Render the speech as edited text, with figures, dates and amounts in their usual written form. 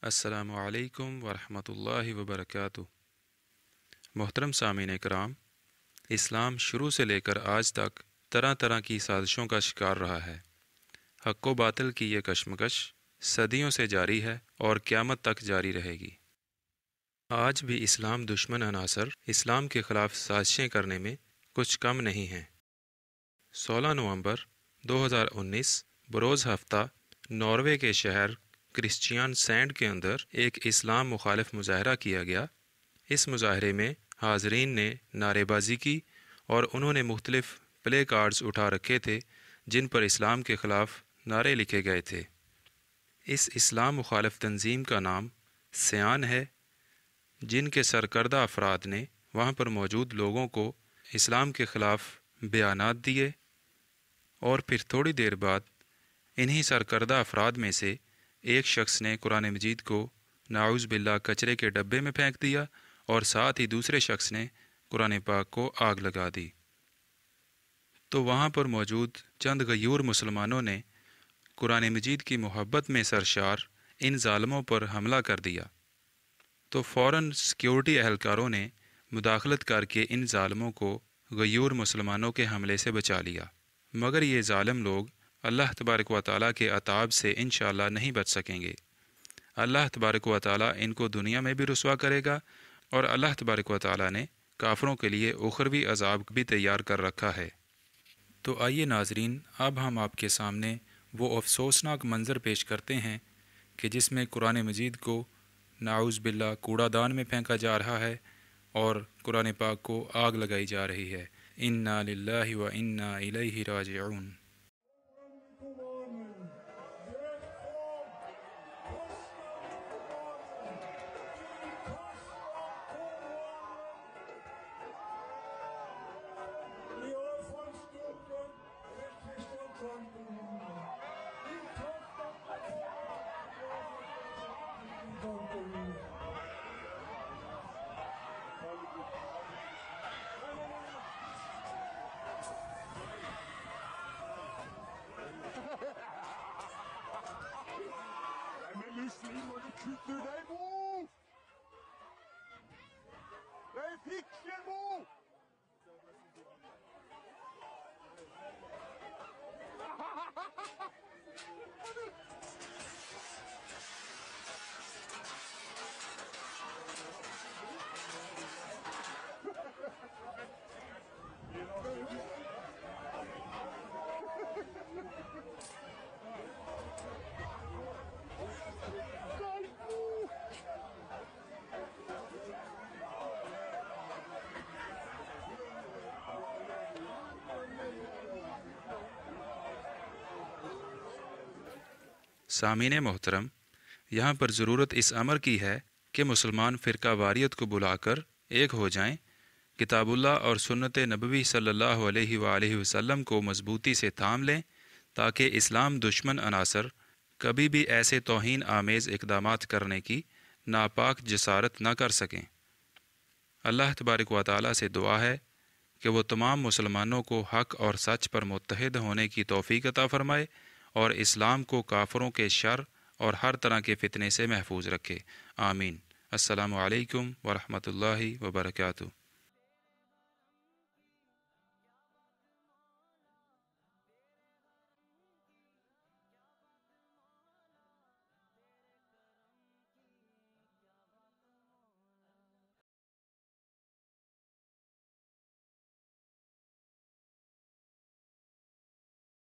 अस्सलामु अलैकुम वरहमतुल्लाहि वबरकातुह। मोहतरम सामीन इकराम, इस्लाम शुरू से लेकर आज तक तरह तरह की साजिशों का शिकार रहा है। हक़ व बातिल की ये कशमकश सदियों से जारी है और क़यामत तक जारी रहेगी। आज भी इस्लाम दुश्मन अनासर इस्लाम के ख़िलाफ़ साजिशें करने में कुछ कम नहीं हैं। 16 नवंबर 2019 बरोज़ हफ्ता नॉर्वे के शहर क्रिश्चियन सैंड के अंदर एक इस्लाम मुखालिफ मुजाहरा किया गया। इस मुजाहरे में हाज़रीन ने नारेबाजी की और उन्होंने मुख्तलिफ प्ले कार्ड्स उठा रखे थे जिन पर इस्लाम के ख़िलाफ़ नारे लिखे गए थे। इस इस्लाम मुखालिफ तंजीम का नाम सयान है, जिनके सरकर्दा अफराद ने वहाँ पर मौजूद लोगों को इस्लाम के ख़िलाफ़ बयानात दिए और फिर थोड़ी देर बाद इन्हीं सरकर्दा अफराद में से एक शख्स ने कुरान मजीद को नाउज़ बिल्लाह कचरे के डब्बे में फेंक दिया और साथ ही दूसरे शख्स ने कुरान पाक को आग लगा दी। तो वहाँ पर मौजूद चंद गयूर मुसलमानों ने कुरान मजीद की मोहब्बत में सरशार इन ज़ालिमों पर हमला कर दिया। तो फ़ौरन सिक्योरिटी अहलकारों ने मुदाखलत करके इन ज़ालिमों को गयूर मुसलमानों के हमले से बचा लिया। मगर ये ज़ालिम लोग अल्लाह तबारक व तआला के अताब से इंशाअल्लाह नहीं बच सकेंगे। अल्लाह तबारक व तआला इनको दुनिया में भी रुसवा करेगा और अल्लाह तबारक व तआला ने काफरों के लिए उखरवी अजाब भी तैयार कर रखा है। तो आइए नाजरीन, अब हम आपके सामने वो अफसोसनाक मंज़र पेश करते हैं कि जिसमें कुरान मजीद को नाउज़ बिल्लाह कूड़ादान में फेंका जा रहा है और कुरान पाक को आग लगाई जा रही है। इन्ना लिल्लाहि व इन्ना इलैहि राजिऊन। Muslim og du kutter deg, Bo! Jeg fikser, Bo! सामीन मोहतरम, यहाँ पर ज़रूरत इस अमर की है कि मुसलमान फ़िरका वारियत को बुलाकर एक हो जाएं, किताबुल्लाह और सुन्नत नबवी सल्लल्लाहु अलैहि वालैहि वसल्लम को मजबूती से थाम लें ताकि इस्लाम दुश्मन अनासर कभी भी ऐसे तौहीन आमेज़ इक़दामात करने की नापाक जसारत न कर सकें। अल्लाह तबारक व तआला से दुआ है कि वो तमाम मुसलमानों को हक़ और सच पर मुत्तहिद होने की तौफ़ीक़ अता फ़रमाए और इस्लाम को काफरों के शर और हर तरह के फितने से महफूज रखे। आमीन। अस्सलामु अलैकुम वरहमतुल्लाहि वबरकातुहू।